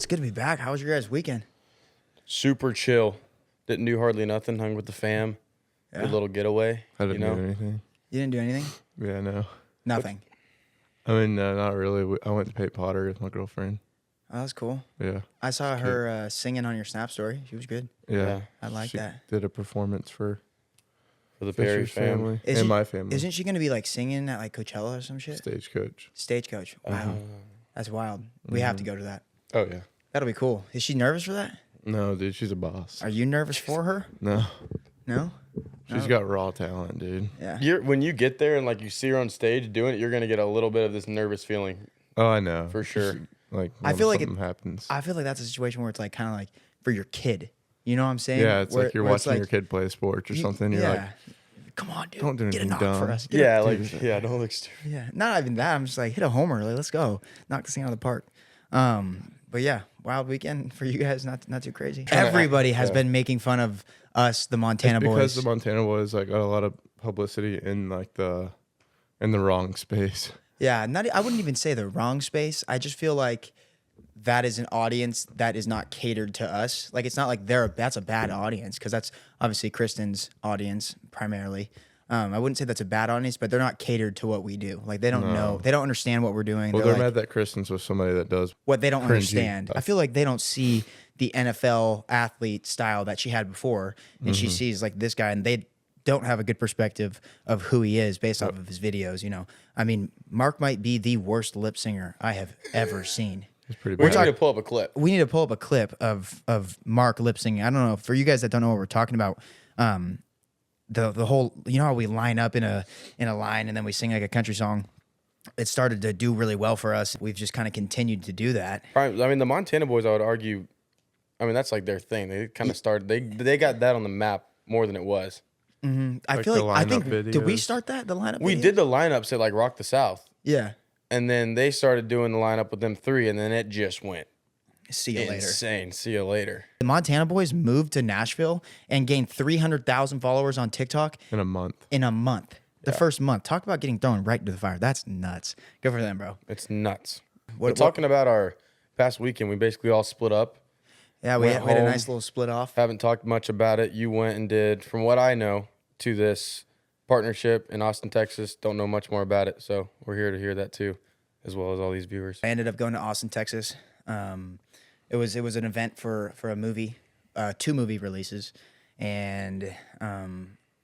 good to be back. How was your guys' weekend? Super chill. Didn't do hardly nothing. Hung with the fam. Yeah. Good little getaway. I didn't do anything. You didn't do anything? Yeah, no. Nothing. I mean, not really. I went to paint pottery with my girlfriend. Oh, that's cool. Yeah. I saw her singing on your Snap story. She was good. Yeah. I like that. Did a performance for the Perry family Is and she- my family. Isn't she going to be like singing at like Coachella or some shit? Stagecoach. Stagecoach. Wow. That's wild. We have to go to that. Oh, yeah. That'll be cool. Is she nervous for that? No, dude, she's a boss. Are you nervous for her? No. No? She's got raw talent, dude. Yeah. When you get there and like you see her on stage doing it, you're gonna get a little bit of this nervous feeling. Oh, I know. For sure. Like, I feel like something happens. I feel like that's a situation where it's like kind of like for your kid. You know what I'm saying? Yeah, it's like you're where it's watching like, your kid play sports or something. You're like, come on, dude. don't do Get a anything knock dumb. for us. Don't look stupid. Yeah, not even that. I'm just like, hit a homer. Like, let's go. Knock this thing out of the park. But yeah, wild weekend for you guys. Not too crazy. Everybody has been making fun of us, the Montana boys. because the Montana boys like got a lot of publicity in like the wrong space. Yeah, I wouldn't even say the wrong space. I just feel like that is an audience that is not catered to us. Like, it's not like that's a bad audience, because that's obviously Kristin's audience primarily. I wouldn't say that's a bad audience, but they're not catered to what we do. Like, they don't know. They don't understand what we're doing. Well, they're like, mad that Kristin's with somebody that does what they don't cringy understand. I feel like they don't see the NFL athlete style that she had before, and she sees like this guy, and they don't have a good perspective of who he is based off of his videos. You know, I mean, Mark might be the worst lip singer I have ever seen. It's pretty We're bad. trying to pull up a clip. We need to pull up a clip of Mark lip singing. I don't know, for you guys that don't know what we're talking about. The whole, you know how we line up in a line and then we sing like a country song. It started to do really well for us. We've just kind of continued to do that. I mean, the Montana boys, I would argue, I mean, that's like their thing. They kind of started. They got that on the map more than it was. I feel like the lineup did we videos. start that, the lineup? We video? did the lineups at like Rock the South, Yeah. and then they started doing the lineup with them three, and then it just went See you later. insane. See you later. The Montana boys moved to Nashville and gained 300,000 followers on TikTok in a month. in a month. The first month. Talk about getting thrown right into the fire. That's nuts. Good for them, bro. It's nuts. We're talking about our past weekend. We basically all split up. Yeah, we had a home. nice little split off. Haven't talked much about it. You went and did, from what I know, to this partnership in Austin, Texas. Don't know much more about it, so we're here to hear that too, as well as all these viewers. I ended up going to Austin, Texas. It was an event for a movie, 2 movie releases, and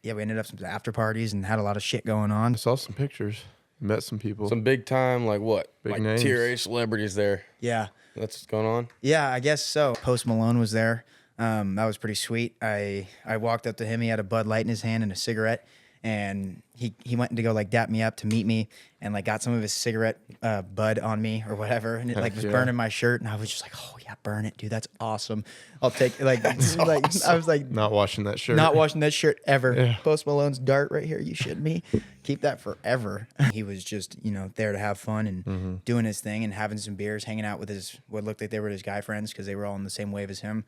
we ended up some after parties and had a lot of shit going I on. saw some pictures. Met some people. Some big time, like what? Big like names. tier A celebrities there. Yeah, That's what's going on. yeah, I guess so. Post Malone was there. That was pretty sweet. I walked up to him. He had a Bud Light in his hand and a cigarette. And he went to go like dap me up to meet me, and like got some of his cigarette bud on me or whatever, and it like was burning my shirt, and I was just like, oh yeah, burn it, dude, that's awesome. I'll take it. Like, I was like, not washing that shirt. not washing that shirt ever. Yeah. Post Malone's dart right here. You should me. Keep that forever. He was just, there to have fun and doing his thing and having some beers, hanging out with what looked like they were his guy friends because they were all in the same wave as him.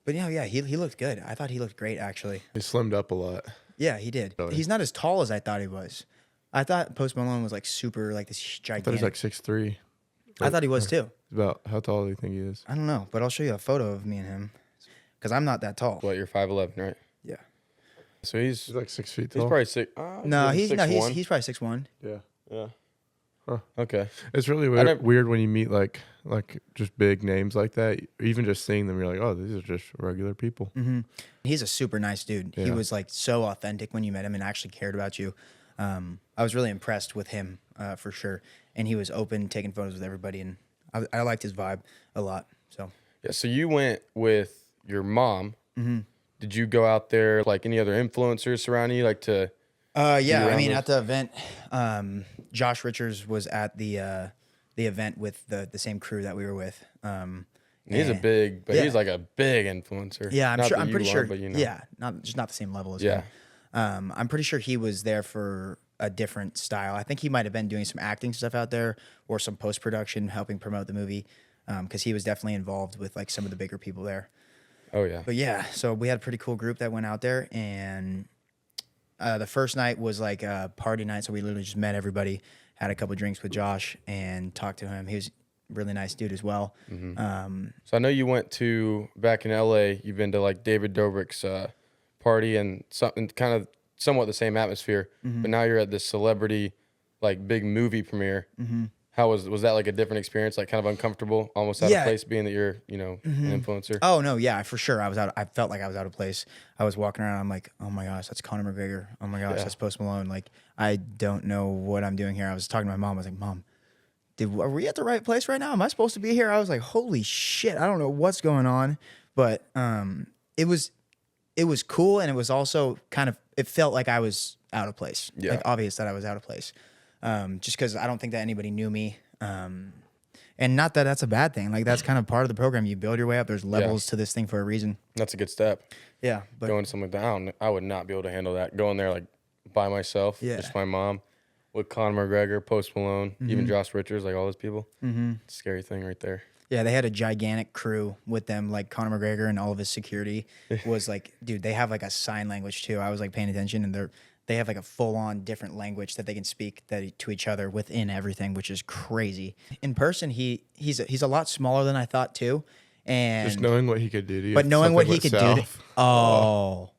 But yeah, he looked good. I thought he looked great, actually. He slimmed up a lot. Yeah, he did. Really? He's not as tall as I thought he was. I thought Post Malone was like super, like this I thought gigantic. he was like 6'3". I thought he was too. About how tall do you think he is? I don't know, but I'll show you a photo of me and him because I'm not that tall. What, you're 5'11", right? Yeah. So he's He's like 6 feet he's tall. probably six. No, he's 6'1". he's probably 6'1". Yeah. Yeah. Huh. Okay. It's really weird when you meet like just big names like that. Even just seeing them, you're like, oh, these are just regular people. Mm-hmm. He's a super nice dude. He Yeah. was like so authentic when you met him and actually cared about you. I was really impressed with him for sure. And he was open, taking photos with everybody, and I liked his vibe a lot. So Yeah. So you went with your mom. Mm-hmm. Did you go out there like any other influencers surrounding you, like to? yeah, I mean, around at the event, Josh Richards was at the event with the same crew that we were with. He's a big, but he's like a big influencer. Yeah, Not that I'm you pretty are, sure. But Yeah, not the same level as Yeah. him. I'm pretty sure he was there for a different style. I think he might have been doing some acting stuff out there or some post production, helping promote the movie, because he was definitely involved with like some of the bigger people there. Oh yeah. But yeah, so we had a pretty cool group that went out there, and the first night was like a party night, so we literally just met everybody, had a couple drinks with Josh, and talked to him. He was really nice dude as well. So I know you went to back in LA. You've been to like David Dobrik's party and something kind of somewhat the same atmosphere. But now you're at this celebrity like big movie premiere. How was that like a different experience? Like kind of uncomfortable, almost out of place, being that you're an influencer. Oh no, yeah, for sure. I felt like I was out of place. I was walking around. I'm like, oh my gosh, that's Conor McGregor. Oh my gosh, that's Post Malone. Like, I don't know what I'm doing here. I was talking to my mom. I was like, Mom, are we at the right place right now? Am I supposed to be here? I was like, holy shit, I don't know what's going on. But it was cool, and it was also it felt like I was out of place. Yeah. Like obvious that I was out of place. Just because I don't think that anybody knew me. And not that that's a bad thing. Like, that's kind of part of the program. You build your way up. There's levels to this thing for a reason. That's a good step. Yeah. But Going to something down, I would not be able to handle that. Going there like by myself, just my mom, with Conor McGregor, Post Malone, even Josh Richards, like all those people. It's a scary thing right there. yeah, they had a gigantic crew with them, like Conor McGregor and all of his security was like, dude, they have like a sign language too. I was like paying attention, and they have like a full-on different language that they can speak to each other within everything, which is crazy. In person, he's a lot smaller than I thought too, and Just knowing what he could do to you. but knowing what he something could went do, south.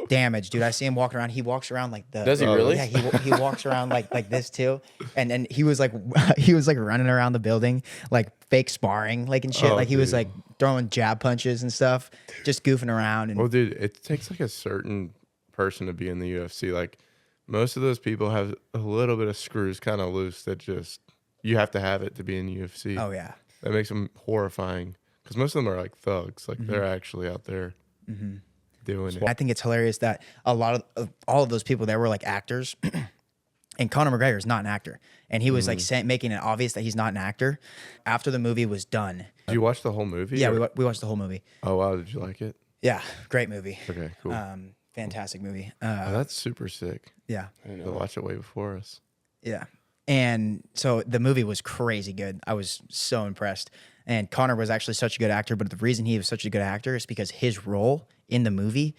damage, dude. I see him walking around. He walks around like the. Does he really? Yeah, he walks around like this too, and he was like running around the building like fake sparring like and shit. Oh, like he was dude. like throwing jab punches and stuff, just goofing around. And Well, dude, it takes like a certain person to be in the UFC. Like, most of those people have a little bit of screws kind of loose that just you have to have it to be in the UFC. oh yeah, That makes them horrifying because most of them are like thugs. Like, they're actually out there doing it. I think it's hilarious that a lot of all of those people there were like actors. And Conor McGregor is not an actor, and he was like making it obvious that he's not an actor. After the movie was done, Did you watch the whole movie? yeah, or- we watched the whole movie. Oh, wow. Did you like it? Yeah, great movie. Okay, cool. Fantastic movie. Oh, that's super sick. Yeah, They watched it way before us. yeah. And so the movie was crazy good. I was so impressed. And Conor was actually such a good actor, but the reason he was such a good actor is because his role in the movie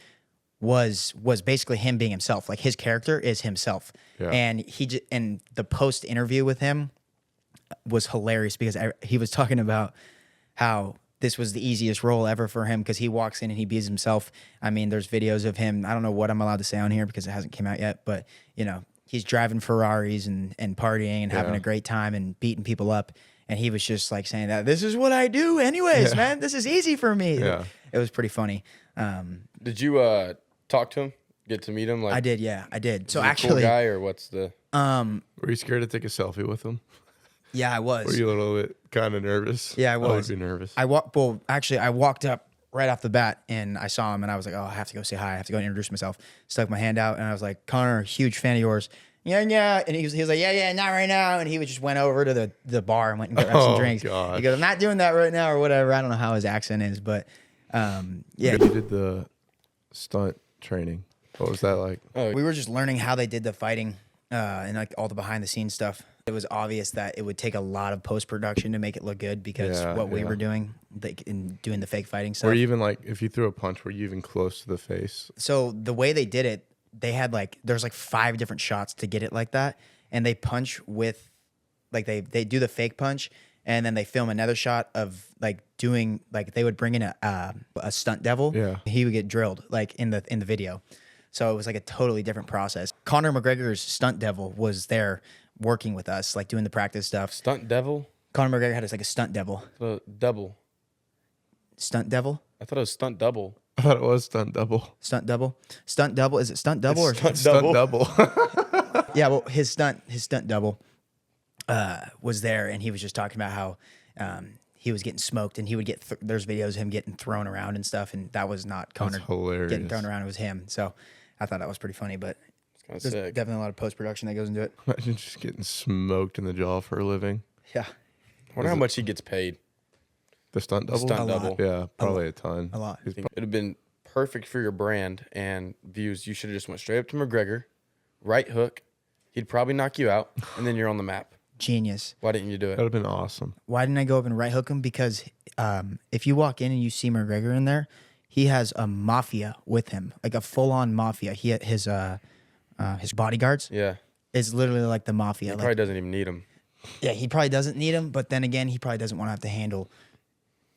was basically him being himself. Like, his character is himself. Yeah. And and the post interview with him was hilarious because he was talking about how this was the easiest role ever for him because he walks in and he beats himself. I mean, there's videos of him. I don't know what I'm allowed to say on here because it hasn't came out yet, but he's driving Ferraris and partying and having a great time and beating people up. And he was just like saying that this is what I do anyways, man. This is easy for me. Yeah. It was pretty funny. Did you talk to him? Get to meet him? Like, I did. Yeah, I did. So is he a actually, cool guy, or what's the? Were you scared to take a selfie with him? yeah, I was. Were you a little bit kind of nervous? Yeah, I was. I would be nervous. I walked up right off the bat and I saw him and I was like, oh, I have to go say hi. I have to go introduce myself. Stuck my hand out and I was like, Conor, huge fan of yours. Yeah. And he was like, yeah, not right now. And he just went over to the bar and went and grabbed some drinks. gosh. He goes, I'm not doing that right now or whatever. I don't know how his accent is, but yeah. You did the stunt training. What was that like? We were just learning how they did the fighting and like all the behind the scenes stuff. It was obvious that it would take a lot of post production to make it look good because what we were doing, like in doing the fake fighting stuff. Or even like if you threw a punch, were you even close to the face? So the way they did it, they had there's 5 different shots to get it like that, and they punch with like they do the fake punch, and then they film another shot of doing they would bring in a stunt devil. Yeah. He would get drilled in the video. So it was like a totally different process. Conor McGregor's stunt devil was there working with us, doing the practice stuff. Stunt devil? Conor McGregor had a stunt devil. Double. Stunt devil? I thought it was stunt double. I thought it was stunt double. Stunt double? Stunt double? Is it stunt double or Stunt Stunt double? double. Yeah, well, his stunt double was there, and he was just talking about how he was getting smoked, and he would get there's videos of him getting thrown around and stuff, and that was not Conor hilarious. getting thrown around. It was him. So I thought that was pretty funny, but It's kind of there's sick. definitely a lot of post production that goes into it. Imagine just getting smoked in the jaw for a living. Yeah, I wonder how much he gets paid. The stunt double? Stunt A lot. double. Yeah, probably a ton. a lot. He's It'd have been perfect for your brand and views. You should have just went straight up to McGregor, right hook. He'd probably knock you out, and then you're on the map. Genius. Why didn't you do That it? would have been awesome. Why didn't I go up and right hook him? Because if you walk in and you see McGregor in there, he has a mafia with him, like a full on mafia. He his bodyguards Yeah. is literally like the mafia. He probably doesn't even need him. Yeah, he probably doesn't need him, but then again, he probably doesn't want to have to handle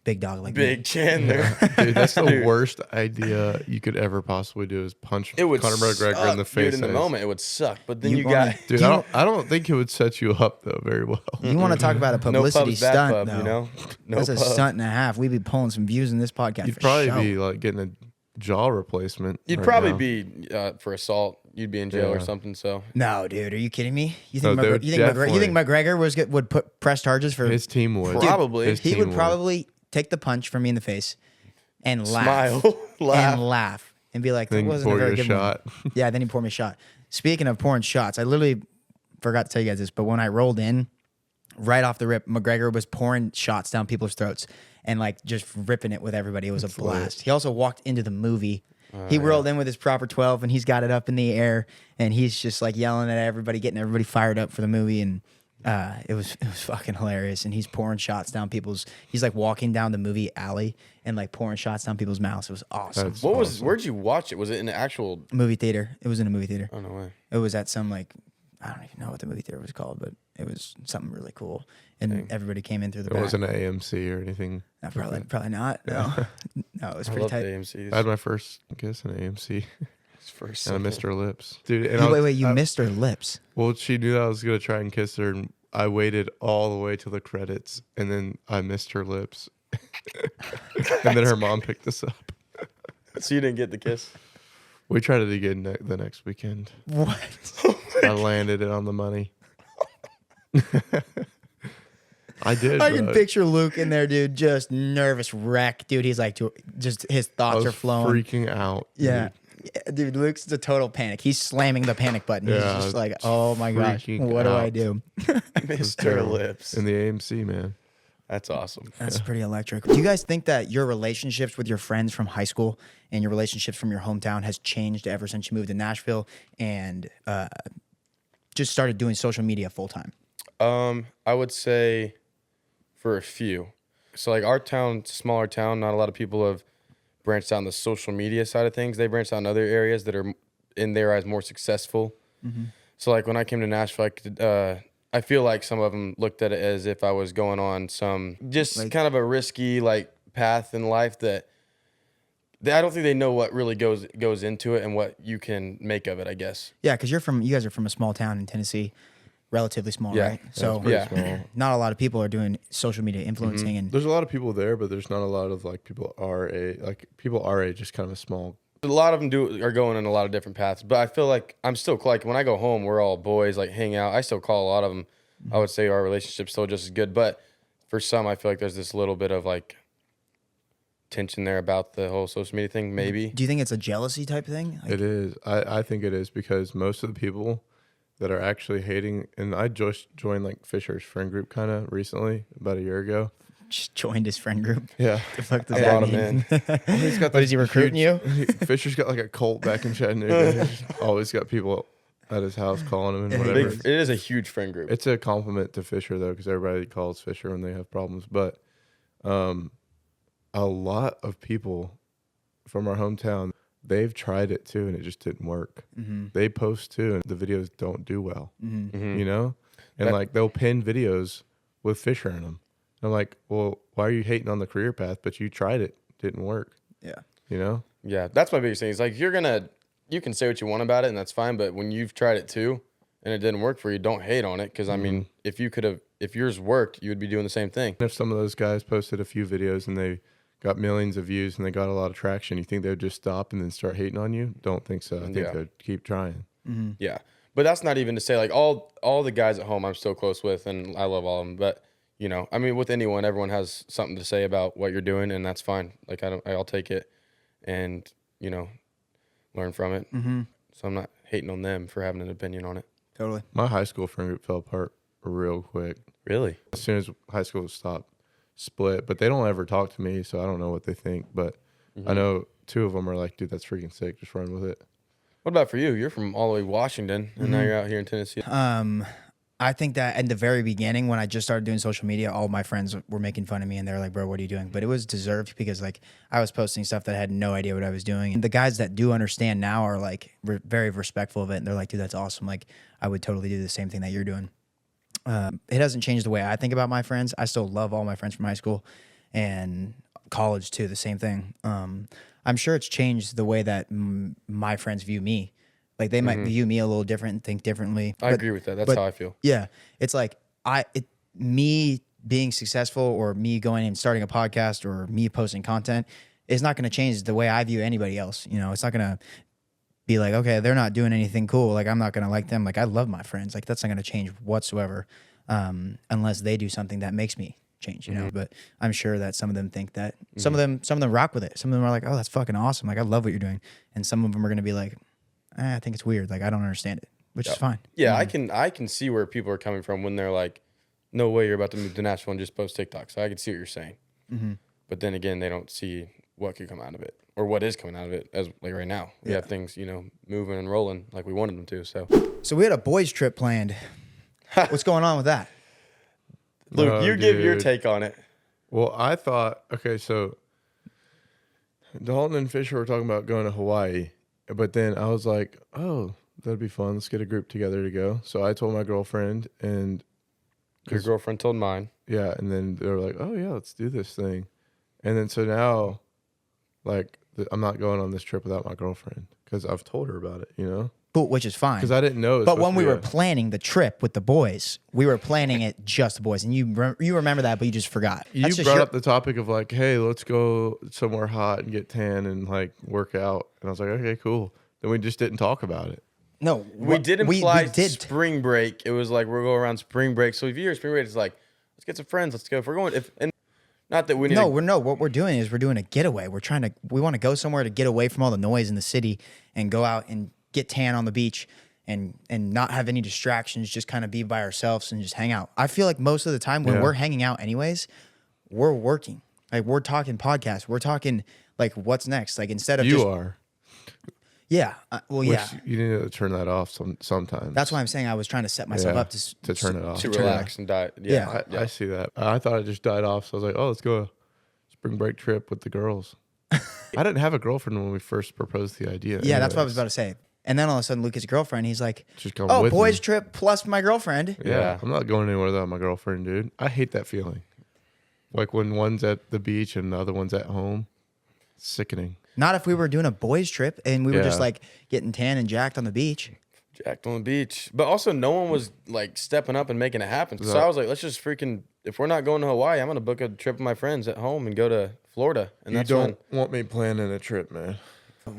big dog like me. Big Chandler. Dude, that's the worst idea you could ever possibly do is punch It would Conor McGregor suck, in the face. Dude, in the moment, it would suck. But then You you wanna- got Dude, I don't think it would set you up though very well. You want to talk about a no publicity pubs, bad stunt, pub, though. you know? No That's a pub. stunt and a half. We'd be pulling some views in this podcast. You'd for probably sure. be like getting a jaw replacement. You'd right probably now. be for assault. You'd be in jail or Yeah. something. So No, dude, are you kidding me? You No, think they would you think McGregor would put press charges for? His team would. Probably. His He team would probably take the punch from me in the face and laugh, smile, laugh. and laugh, and be like, "That Then wasn't a pour very you a good shot. one." Yeah, then he poured me a shot. Speaking of pouring shots, I literally forgot to tell you guys this, but when I rolled in, right off the rip, McGregor was pouring shots down people's throats and like just ripping it with everybody. It was a blast. He also walked into the movie. He rolled in with his proper 12 and he's got it up in the air and he's just like yelling at everybody, getting everybody fired up for the movie. And it was fucking hilarious. And he's pouring shots down he's like walking down the movie alley and like pouring shots down people's mouths. It was awesome. That's What was? awesome. Where'd you watch it? Was it in the actual? Movie theater. It was in a movie theater. Oh no way. It was at some like, I don't even know what the movie theater was called, but it was something really cool. And everybody came in through the It back. wasn't an AMC or anything. No, probably not. No, no, it was I pretty love tight. AMC's. I had my first kiss in AMC First and I missed her lips. Dude, and You missed her lips. Well, she knew I was going to try and kiss her, and I waited all the way till the credits, and then I missed her lips. And then her mom picked us up. So you didn't get the kiss? We tried it again the next weekend. What? I landed it on the money. I did. I can bro. picture Luke in there, dude, just nervous wreck, dude. He's like, just his I thoughts was are flowing. freaking out. Yeah. Yeah, dude, Luke's a total panic. He's slamming the panic button. He's Yeah, just like, oh my gosh, freaking what do I out. do? Missed her lips. In the AMC, man. That's awesome. That's pretty electric. Do you guys think that your relationships with your friends from high school and your relationships from your hometown has changed ever since you moved to Nashville and just started doing social media full time? I would say for a few. So like our town, it's a smaller town. Not a lot of people have branched out on the social media side of things. They branched out in other areas that are in their eyes more successful. So like when I came to Nashville, I feel like some of them looked at it as if I was going on some just Like- kind of a risky like path in life that I don't think they know what really goes into it and what you can make of it, I guess. Yeah, because you guys are from a small town in Tennessee, relatively small, Yeah. right? So pretty Yeah. small. not a lot of people are doing social media influencing and There's a lot of people there, but there's not a lot of like people our age, just kind of a small. A lot of them are going in a lot of different paths, but I feel like I'm still like when I go home, we're all boys, like hang out. I still call a lot of them. I would say our relationship's still just as good, but for some, I feel like there's this little bit of like tension there about the whole social media thing. Maybe. do you think it's a jealousy type thing? Like, It is. I think it is because most of the people that are actually hating, and I just joined like Fisher's friend group kind of recently, about a year ago. just joined his friend group. Yeah. The fuck does I that brought him mean? in. He's got But is he recruiting you? Fisher's got like a cult back in Chattanooga. He's always got people at his house calling him and whatever. It is a huge friend group. It's a compliment to Fisher though, because everybody calls Fisher when they have problems. But a lot of people from our hometown, they've tried it too, and it just didn't work. They post too, and the videos don't do well. You know, and like they'll pin videos with Fisher in them. I'm like, well, why are you hating on the career path? But you tried it, didn't work. Yeah. You know. Yeah, that's my biggest thing. It's like you can say what you want about it, and that's fine. But when you've tried it too, and it didn't work for you, don't hate on it. Because I mean, if yours worked, you would be doing the same thing. If some of those guys posted a few videos and they got millions of views and they got a lot of traction, you think they would just stop and then start hating on you? Don't think so. I think Yeah. they'd keep trying. Yeah, but that's not even to say like all the guys at home I'm still close with, and I love all of them. But you know, I mean, with anyone, everyone has something to say about what you're doing, and that's fine. Like I'll take it, and you know, learn from it. So I'm not hating on them for having an opinion on it. Totally. My high school friend group fell apart real quick. Really? As soon as high school stopped, split. But they don't ever talk to me, so I don't know what they think. But I know two of them are like, dude, that's freaking sick. Just run with it. What about for you? You're from all the way Washington, and now you're out here in Tennessee. I think that in the very beginning, when I just started doing social media, all my friends were making fun of me and they were like, bro, what are you doing? But it was deserved because like I was posting stuff that I had no idea what I was doing. And the guys that do understand now are like very respectful of it. And they're like, dude, that's awesome. Like I would totally do the same thing that you're doing. It hasn't changed the way I think about my friends. I still love all my friends from high school and college too. The same thing. I'm sure it's changed the way that my friends view me. Like they might view me a little different, think differently. I agree with that. That's how I feel. Yeah, it's like me being successful or me going and starting a podcast or me posting content is not going to change the way I view anybody else. You know, it's not going to be like, okay, they're not doing anything cool. Like I'm not going to like them. Like I love my friends. Like that's not going to change whatsoever, unless they do something that makes me change. You know, but I'm sure that some of them think that some of them rock with it. Some of them are like, oh, that's fucking awesome. Like I love what you're doing. And some of them are going to be like, I think it's weird. Like I don't understand it, which is fine. Yeah, I can see where people are coming from when they're like, no way you're about to move to Nashville and just post TikTok. So I can see what you're saying. But then again, they don't see what could come out of it or what is coming out of it as like right now. We have things, you know, moving and rolling like we wanted them to. So we had a boys trip planned. What's going on with that? Luke, you give your take on it. Well, I thought, okay, so Dalton and Fisher were talking about going to Hawaii, but then I was like, oh, that'd be fun. Let's get a group together to go. So I told my girlfriend, and Your girlfriend told mine. yeah, and then they were like, oh yeah, let's do this thing. And then so now, like, I'm not going on this trip without my girlfriend because I've told her about it, you know? Cool, which is fine. Because I didn't know. But when we were planning the trip with the boys, we were planning it just the boys, and you remember that, but you just forgot. You brought up the topic of like, hey, let's go somewhere hot and get tan and like work out. And I was like, okay, cool. Then we just didn't talk about it. No, we did imply spring break. It was like we're going around spring break. So if you hear spring break, it's like, let's get some friends. Let's go. If we're going, and not that we need. What we're doing is we're doing a getaway. We want to go somewhere to get away from all the noise in the city and go out and get tan on the beach and not have any distractions. Just kind of be by ourselves and just hang out. I feel like most of the time when we're hanging out, anyways, we're working. Like we're talking podcasts. We're talking like what's next. Like instead of Yeah. You need to turn that off sometimes. That's why I'm saying I was trying to set myself up to turn it off. To relax and die. Yeah. I see that. I thought it just died off. So I was like, oh, let's go a spring break trip with the girls. I didn't have a girlfriend when we first proposed the idea. Yeah, that's what I was about to say. And then all of a sudden, Luke has a girlfriend. He's like, just come oh, with boys me. trip plus my girlfriend. Yeah. I'm not going anywhere without my girlfriend, dude. I hate that feeling. Like when one's at the beach and the other one's at home. It's sickening. Not if we were doing a boys trip and we were just like getting tan and jacked on the beach. Jacked on the beach. But also no one was like stepping up and making it happen. So I was like, let's just freaking, if we're not going to Hawaii, I'm going to book a trip with my friends at home and go to Florida. And you don't want me planning a trip, man.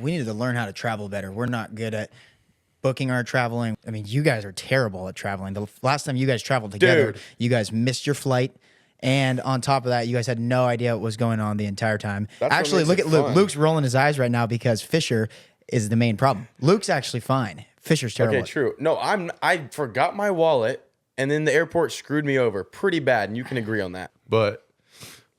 We needed to learn how to travel better. We're not good at booking our traveling. I mean, you guys are terrible at traveling. The last time you guys traveled together, you guys missed your flight. And on top of that, you guys had no idea what was going on the entire time. Actually, look at Luke. Luke's rolling his eyes right now because Fisher is the main problem. Luke's actually fine. Fisher's terrible. Okay, true. No, I forgot my wallet, and then the airport screwed me over pretty bad, and you can agree on that. But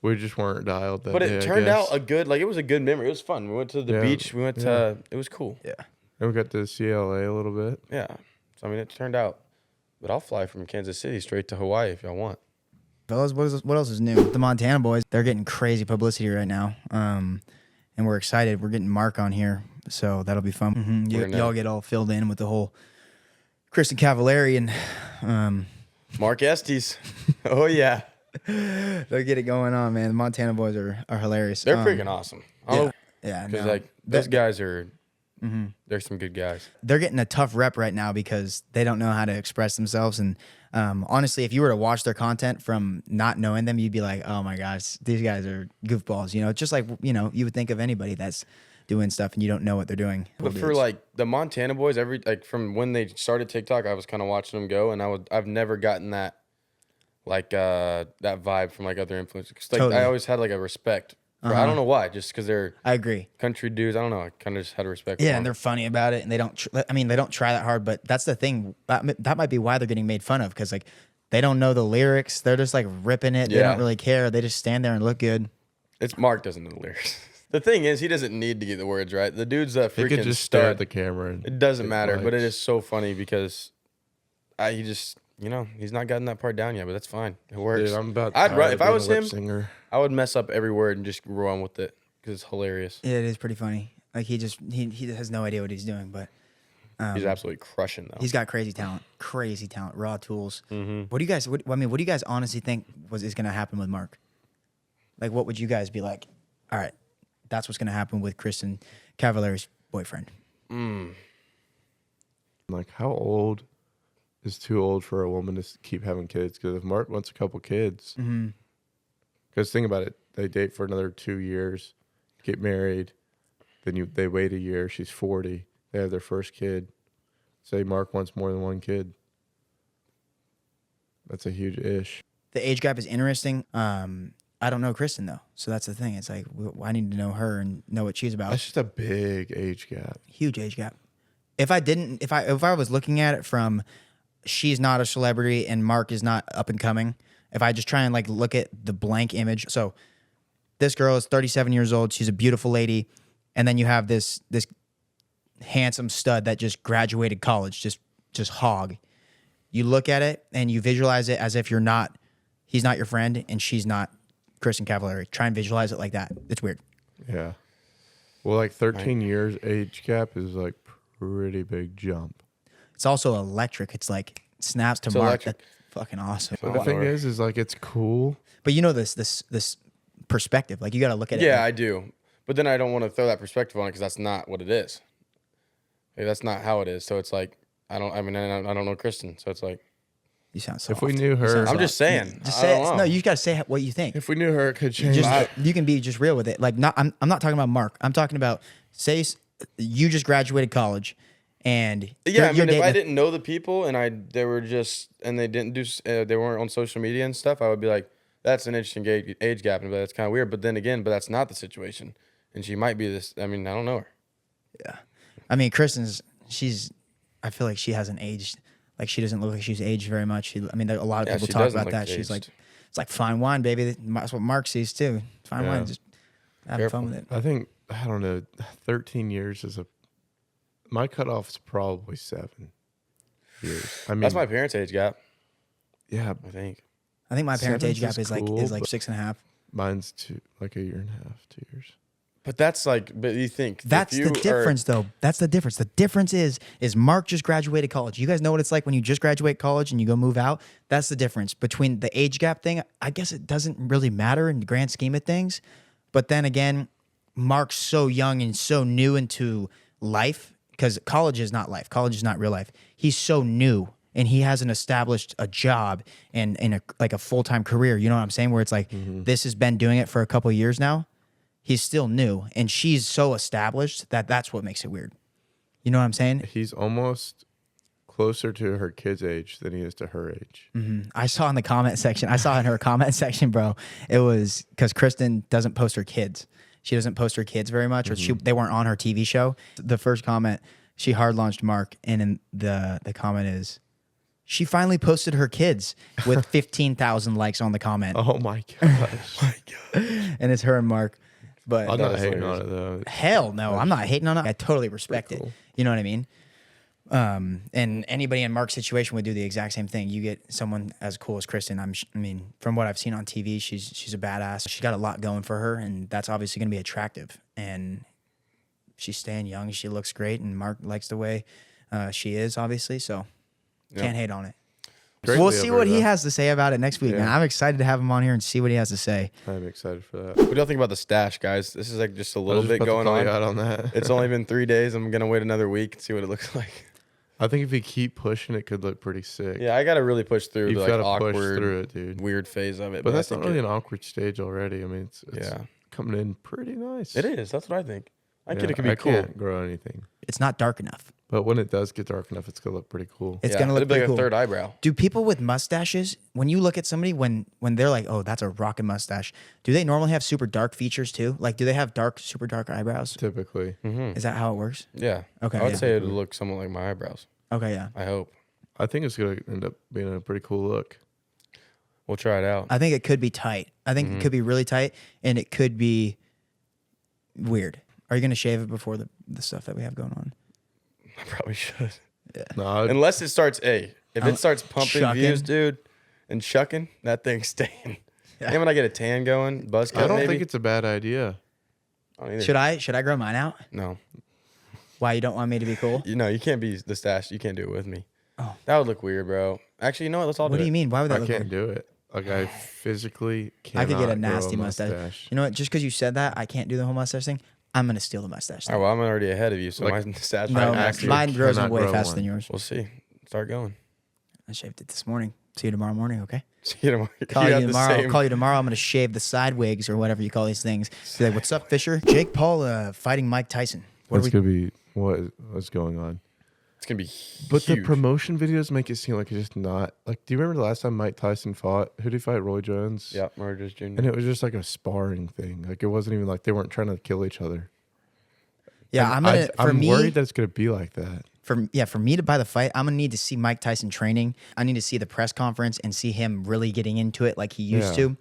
we just weren't dialed that day. But it turned out it was a good memory. It was fun. We went to the beach. We went to, it was cool. Yeah. And we got to see LA a little bit. Yeah. So, I mean, it turned out. But I'll fly from Kansas City straight to Hawaii if y'all want. Fellas, what else is new? The Montana boys, they're getting crazy publicity right now. And we're excited. We're getting Mark on here, so that'll be fun. Y'all get all filled in with the whole Kristin Cavallari and Mark Estes. Oh, yeah. They'll get it going on, man. The Montana boys are hilarious. They're freaking awesome. Yeah. Because, like, those guys are... They're some good guys. They're getting a tough rep right now because they don't know how to express themselves. And honestly, if you were to watch their content from not knowing them, you'd be like, oh my gosh, these guys are goofballs. You know, just like, you know, you would think of anybody that's doing stuff and you don't know what they're doing. But for like the Montana boys, from when they started TikTok, I was kind of watching them go, and I've never gotten that that vibe from like other influencers. Like I always had like a respect. I don't know why, just because they're I agree. Country dudes. I don't know. I kind of just had a respect. Yeah, and they're funny about it, and they don't. They don't try that hard, but that's the thing. That might be why they're getting made fun of because like they don't know the lyrics. They're just like ripping it. They don't really care. They just stand there and look good. Mark doesn't know the lyrics. The thing is, he doesn't need to get the words right. The dude's a freaking He could just stare at the camera. And it doesn't matter, but it is so funny because he just. You know, he's not gotten that part down yet, but that's fine. It works. Dude, I'm about if I was him, singer. I would mess up every word and just run with it because it's hilarious. Yeah, it is pretty funny. Like he has no idea what he's doing, but He's absolutely crushing though. He's got crazy talent, raw tools. Mm-hmm. What do you guys? What do you guys honestly think is going to happen with Mark? Like, what would you guys be like? All right, that's what's going to happen with Kristin Cavallari's boyfriend. Like, how old is too old for a woman to keep having kids? Because if Mark wants a couple kids, because think about it, they date for another 2 years, get married, then they wait a year. She's 40. They have their first kid. Say Mark wants more than one kid. That's a huge ish. The age gap is interesting. I don't know Kristin though, so that's the thing. It's like I need to know her and know what she's about. That's just a big age gap. Huge age gap. If I was looking at it from she's not a celebrity and Mark is not up and coming, if I just try and like look at the blank image. So this girl is 37 years old. She's a beautiful lady. And then you have this handsome stud that just graduated college, just hog. You look at it and you visualize it as if he's not your friend and she's not Kristin Cavallari. Try and visualize it like that. It's weird. Yeah. Well, like 13 years age gap is like pretty big jump. It's also electric. It's like snaps to Mark. That's fucking awesome. But the thing is like it's cool. But you know this perspective. Like you got to look at it. Yeah, I do. But then I don't want to throw that perspective on it because that's not what it is. Like, that's not how it is. So it's like I don't know Kristin. So it's like you sound soft. If we knew her, I'm just saying. Just say it. No, you got to say what you think. If we knew her, it could change. You can be just real with it. Like I'm not talking about Mark. I'm talking about say you just graduated college. And yeah, I mean, if I didn't know the people and they didn't do, they weren't on social media and stuff, I would be like, that's an interesting age gap, and that's kind of weird. But then again, that's not the situation, and she might be this. I mean, I don't know her. Yeah, I mean, Kristin's. I feel like she hasn't aged. Like she doesn't look like she's aged very much. A lot of people talk about that. She's like, it's like fine wine, baby. That's what Mark sees too. Fine wine, just having fun with it. I think I don't know. 13 years is my cutoff is probably 7 years. I mean, that's my parents' age gap. Yeah, I think my parents' age gap is cool, like 6.5. Mine's like a year and a half, 2 years. But you think that's the difference, though. That's the difference. The difference is Mark just graduated college. You guys know what it's like when you just graduate college and you go move out. That's the difference between the age gap thing. I guess it doesn't really matter in the grand scheme of things. But then again, Mark's so young and so new into life. Because college is not life. College is not real life. He's so new, and he hasn't established a job and a full-time career. You know what I'm saying? Where it's like, this has been doing it for a couple of years now. He's still new, and she's so established that's what makes it weird. You know what I'm saying? He's almost closer to her kid's age than he is to her age. Mm-hmm. I saw in the comment section. I saw in her comment section, bro. It was because Kristin doesn't post her kids. She doesn't post her kids very much, or they weren't on her TV show. The first comment, she hard launched Mark, and in the comment is, she finally posted her kids with 15,000 likes on the comment. Oh my gosh. And it's her and Mark. But I'm not hating on it though. Hell no, I'm not hating on it. I totally respect it. You know what I mean? And anybody in Mark's situation would do the exact same thing. You get someone as cool as Kristin. I mean, from what I've seen on TV, she's a badass. She's got a lot going for her, and that's obviously going to be attractive. And she's staying young. She looks great, and Mark likes the way she is, obviously. So can't hate on it. We'll see what he has to say about it next week, man. I'm excited to have him on here and see what he has to say. I'm excited for that. What do y'all think about the stash, guys? This is like just a little bit going on. Out on that. It's only been 3 days. I'm gonna wait another week and see what it looks like. I think if you keep pushing, it could look pretty sick. Yeah, I gotta really push through You've the got to awkward, push through it, dude. Weird phase of it. But that's not really an awkward stage already. I mean, it's yeah, coming in pretty nice. It is. That's what I think. I think it could be cool. Can't grow anything. It's not dark enough. But when it does get dark enough, it's gonna look pretty cool. It's gonna look it'll be pretty like cool. a third eyebrow. Do people with mustaches, when you look at somebody, when they're like, oh, that's a rockin' mustache, do they normally have super dark features too? Like, do they have super dark eyebrows? Typically. Is that how it works? Yeah. Okay. I would say it'll look somewhat like my eyebrows. Okay, yeah. I hope. I think it's gonna end up being a pretty cool look. We'll try it out. I think it could be tight. I think it could be really tight, and it could be weird. Are you gonna shave it before the stuff that we have going on? I probably should. Yeah. No, Unless it starts, if it starts pumping Shucking. views, dude, and shucking, that thing's staying. Yeah. And when I get a tan going, buzz cut, I don't maybe. think it's a bad idea. I don't either. Should I grow mine out? No. Why you don't want me to be cool? You know, you can't be the stash. You can't do it with me. Oh. That would look weird, bro. Actually, you know what? Let's all What do do you it. mean? Why would that I look can't weird? do it. Like I physically cannot. I could get a grow nasty mustache. You know what? Just because you said that, I can't do the whole mustache thing. I'm gonna steal the mustache thing. All right, well, I'm already ahead of you, so Like, my stash No, might actually mine grows in cannot way grow faster one. than yours. We'll see. Start going. I shaved it this morning. See you tomorrow morning, okay? See you tomorrow. Call You you have the tomorrow. same- Call you tomorrow. I'm gonna shave the side wigs or whatever you call these things. Be like, what's up, Fisher? Jake Paul fighting Mike Tyson. What's gonna be what's going on? It's gonna be But the huge. promotion videos make it seem like it's just not like. Do you remember the last time Mike Tyson fought? Who did he fight? Roy Jones. Yeah, Murders Jr. And it was just like a sparring thing. Like it wasn't even like they weren't trying to kill each other. Yeah, And I'm worried that it's gonna be like that. For me to buy the fight, I'm gonna need to see Mike Tyson training. I need to see the press conference and see him really getting into it like he used Yeah. to.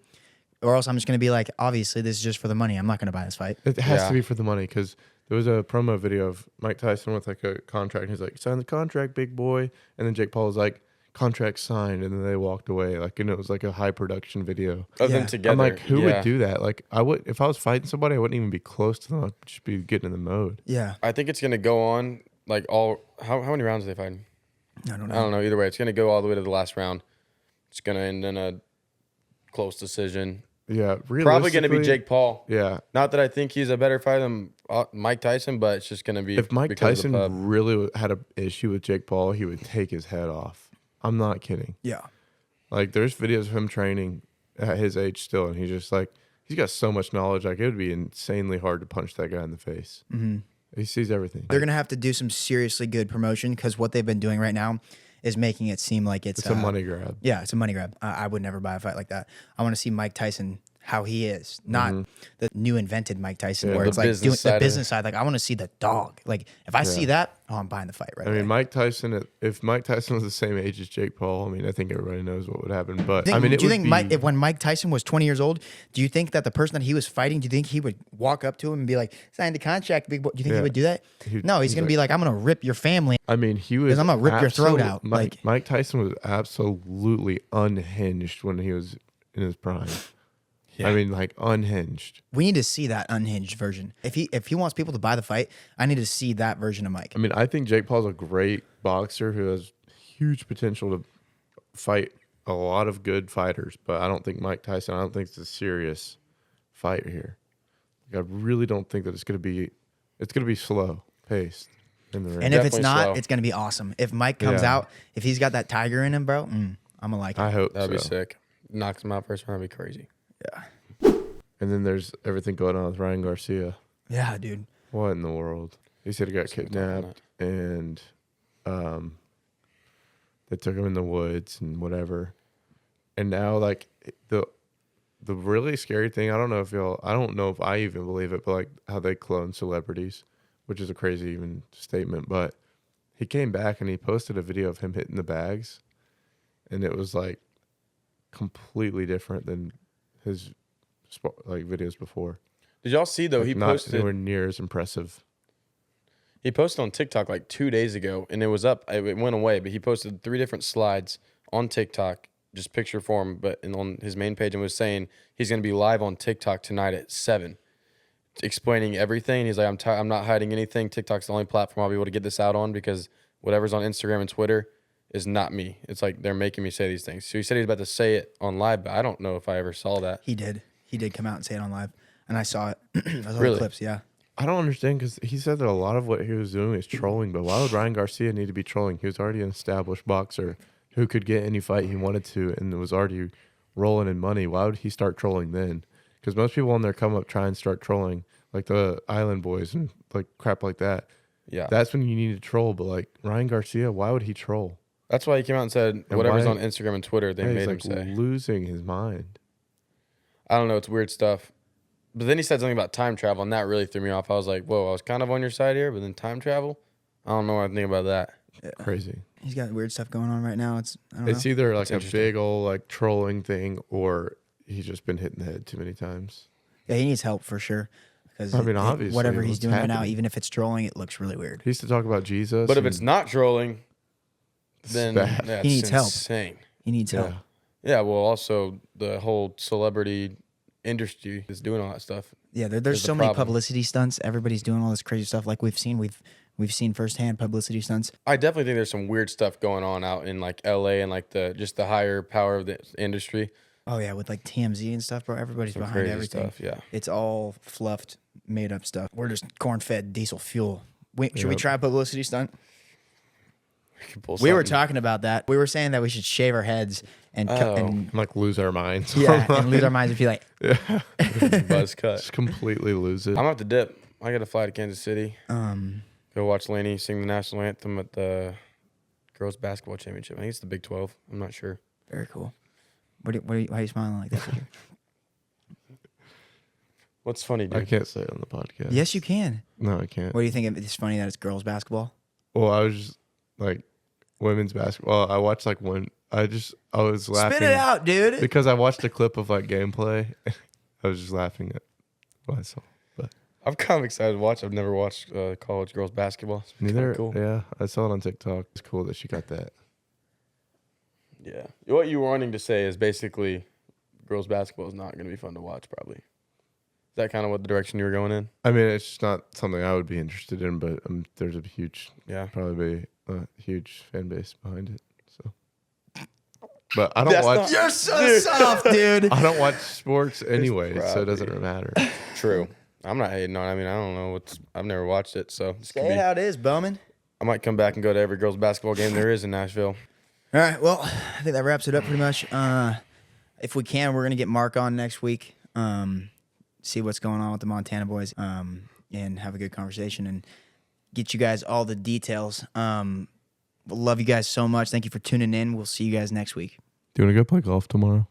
Or else I'm just gonna be like, obviously this is just for the money. I'm not gonna buy this fight. It has Yeah. to be for the money because there was a promo video of Mike Tyson with like a contract. And he's like, "Sign the contract, big boy." And then Jake Paul was like, "Contract signed," and then they walked away. Like, and it was like a high production video. Of Yeah. them together. I'm like, who Yeah. would do that? Like, I would if I was fighting somebody, I wouldn't even be close to them. I'd just be getting in the mode. Yeah, I think it's gonna go on like all. How many rounds are they fighting? I don't know. I don't know. Either way, it's gonna go all the way to the last round. It's gonna end in a close decision. Yeah, Probably gonna be realistically, Jake Paul. Yeah, Not that I think he's a better fighter than Mike Tyson, but it's just gonna be. if Mike because of the Tyson pub. really had an issue with Jake Paul, he would take his head off. I'm not kidding. Yeah, Like, there's videos of him training at his age still, and he's just like, he's got so much knowledge. Like, it would be insanely hard to punch that guy in the face. Mm-hmm. He sees everything. they're gonna have to do some seriously good promotion because what they've been doing right now is making it seem like it's It's a money grab. Yeah, it's a money grab. I would never buy a fight like that. I want to see Mike Tyson how he is, not the new invented Mike Tyson, Yeah, where the it's like business doing side the of business side. Like I want to see the dog. Like if I see that, oh, I'm buying the fight right I away. mean, Mike Tyson, if Mike Tyson was the same age as Jake Paul, I mean, I think everybody knows what would happen. But, Think- I mean, it do you would think be, Mike, if when Mike Tyson was 20 years old, do you think that the person that he was fighting, do you think he would walk up to him and be like, "Sign the contract, big boy"? Do you think he Yeah. would do that? No, he's he's gonna be like, "I'm gonna rip your family." I mean, he was. 'Cause I'm gonna rip your throat absolute- out, Mike Tyson was absolutely unhinged when he was in his prime. I mean, like unhinged. We need to see that unhinged version. If he wants people to buy the fight, I need to see that version of Mike. I mean, I think Jake Paul's a great boxer who has huge potential to fight a lot of good fighters, but I don't think Mike Tyson. I don't think it's a serious fight here. Like, I really don't think that it's gonna be. It's gonna be slow paced in the ring. And if it's Definitely not, slow. it's gonna be awesome. If Mike comes Yeah. out, if he's got that tiger in him, bro, I'm gonna like it. I hope That'd be so. sick. Knocks him out first round. That'd be crazy. And then there's everything going on with Ryan Garcia. Yeah, dude. What in the world? He said he got Some talk on kidnapped and they took him in the woods and whatever. And now like the really scary thing, I don't know if I even believe it, but like how they clone celebrities, which is a crazy even statement, but he came back and he posted a video of him hitting the bags and it was like completely different than his like videos before. Did y'all see though? Like, He not posted. anywhere near as impressive. He posted on TikTok like 2 days ago, and it was up. It went away, but he posted 3 different slides on TikTok, just picture form, but on his main page, and was saying he's going to be live on TikTok tonight at 7, explaining everything. He's like, I'm not hiding anything. TikTok's the only platform I'll be able to get this out on because whatever's on Instagram and Twitter is not me. It's like they're making me say these things. So he said he's about to say it on live, but I don't know if I ever saw that. He did come out and say it on live, and I saw it. I saw Really? the clips. Yeah. I don't understand because he said that a lot of what he was doing is trolling, but why would Ryan Garcia need to be trolling? He was already an established boxer who could get any fight he wanted to and was already rolling in money. Why would he start trolling then? Because most people on their come up try and start trolling, like the Island Boys and like crap like that. Yeah. That's when you need to troll. But like Ryan Garcia, why would he troll? That's why he came out and said And whatever's why- on Instagram and Twitter, they Yeah, made him he's like say. losing his mind. I don't know. It's weird stuff. But then he said something about time travel, and that really threw me off. I was like, whoa, I was kind of on your side here, but then time travel? I don't know what I think about that. Crazy. He's got weird stuff going on right now. I don't know. It's either like It's a interesting. big old like trolling thing or he's just been hit in the head too many times. Yeah, he needs help for sure. Because I mean, obviously, whatever he's what's doing right now, happening? even if it's trolling, it looks really weird. He used to talk about Jesus. But if and it's not trolling, then bad. that's He needs help. insane. He needs help. Yeah, well, also the whole celebrity industry is doing all that stuff. Yeah, there's There's so a many problem. publicity stunts. Everybody's doing all this crazy stuff. Like we've seen, we've We've seen firsthand publicity stunts. I definitely think there's some weird stuff going on out in like LA and like just the higher power of the industry. Oh yeah, with like TMZ and stuff, bro. Everybody's Some behind crazy everything. stuff, yeah. It's all fluffed, made up stuff. We're just corn-fed diesel fuel. Should we try a publicity stunt? We were talking about that. We were saying that we should shave our heads and like lose our minds. Yeah, and lose our minds and be like, buzz cut. Just completely lose it. I'm gonna have to dip. I got to fly to Kansas City. Go watch Laney sing the national anthem at the girls basketball championship. I think it's the Big 12. I'm not sure. Very cool. Why are you smiling like that? What's funny, dude? I can't say it on the podcast. Yes, you can. No, I can't. What do you think? It's funny that it's girls basketball. Well, I was just like women's basketball. I watched like I was laughing. Spit it out, dude. Because I watched a clip of like gameplay. I was just laughing at what I saw. But I'm kind of excited to watch. I've never watched college girls basketball. It's neither. cool. Yeah, I saw it on TikTok. It's cool that she got that. Yeah. What you were wanting to say is basically girls basketball is not going to be fun to watch, probably. Is that kind of what the direction you were going in? I mean, it's just not something I would be interested in, but there's a huge, probably be a huge fan base behind it. So, but I don't watch. You're so soft, dude. I don't watch sports anyway, so it doesn't matter. True. I'm not hating on it. I mean, I don't know I've never watched it, so Say it how it is, Bowman. I might come back and go to every girls basketball game there is in Nashville. All right, well, I think that wraps it up pretty much. If we can, we're gonna get Mark on next week. See what's going on with the Montana boys. And have a good conversation and get you guys all the details. Love you guys so much. Thank you for tuning in. We'll see you guys next week. Do you want to go play golf tomorrow?